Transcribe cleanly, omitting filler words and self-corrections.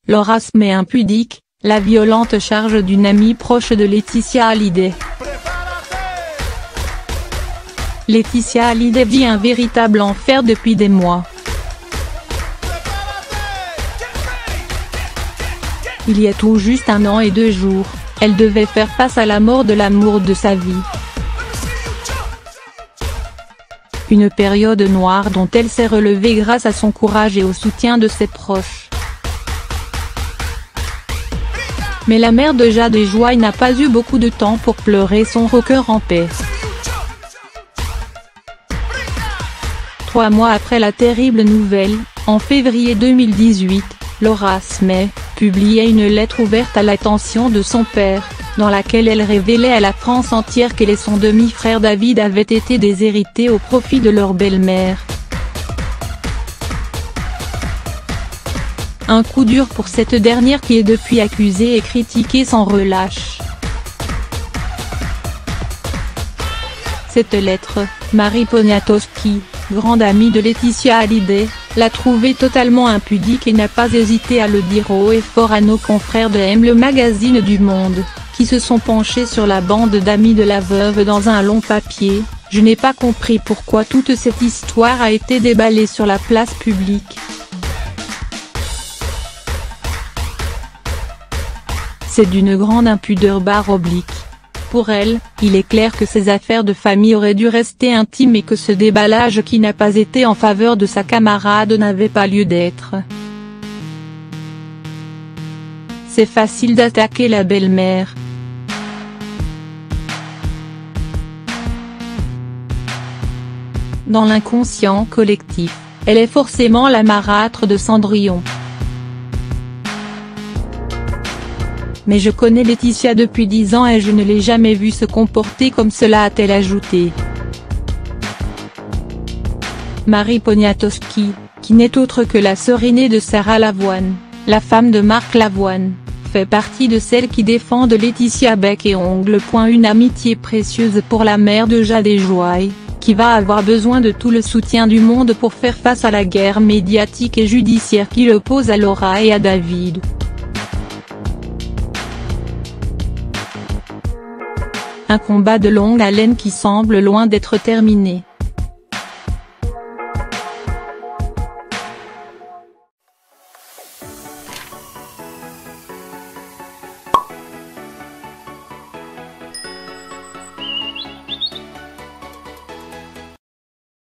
Laura Smeh impudique, la violente charge d'une amie proche de Laetitia Hallyday. Laetitia Hallyday vit un véritable enfer depuis des mois. Il y a tout juste 1 an et 2 jours, elle devait faire face à la mort de l'amour de sa vie. Une période noire dont elle s'est relevée grâce à son courage et au soutien de ses proches. Mais la mère de Jade et Joy n'a pas eu beaucoup de temps pour pleurer son rocker en paix. 3 mois après la terrible nouvelle, en février 2018, Laura Smeh publiait une lettre ouverte à l'attention de son père, dans laquelle elle révélait à la France entière qu'elle et son demi-frère David avaient été déshérités au profit de leur belle-mère. Un coup dur pour cette dernière qui est depuis accusée et critiquée sans relâche. Cette lettre, Mary Poniatowski, grande amie de Laetitia Hallyday, l'a trouvée totalement impudique et n'a pas hésité à le dire haut et fort à nos confrères de M, le magazine du Monde, qui se sont penchés sur la bande d'amis de la veuve dans un long papier. Je n'ai pas compris pourquoi toute cette histoire a été déballée sur la place publique. C'est d'une grande impudeur /oblique. Pour elle, il est clair que ces affaires de famille auraient dû rester intimes et que ce déballage qui n'a pas été en faveur de sa camarade n'avait pas lieu d'être. C'est facile d'attaquer la belle-mère. Dans l'inconscient collectif, elle est forcément la marâtre de Cendrillon. Mais je connais Laetitia depuis 10 ans et je ne l'ai jamais vue se comporter comme cela, a-t-elle ajouté. Mary Poniatowski, qui n'est autre que la sœur aînée de Sarah Lavoine, la femme de Marc Lavoine, fait partie de celles qui défendent Laetitia bec et ongles. Une amitié précieuse pour la mère de Jade et Joy, qui va avoir besoin de tout le soutien du monde pour faire face à la guerre médiatique et judiciaire qui l'oppose à Laura et à David. Un combat de longue haleine qui semble loin d'être terminé.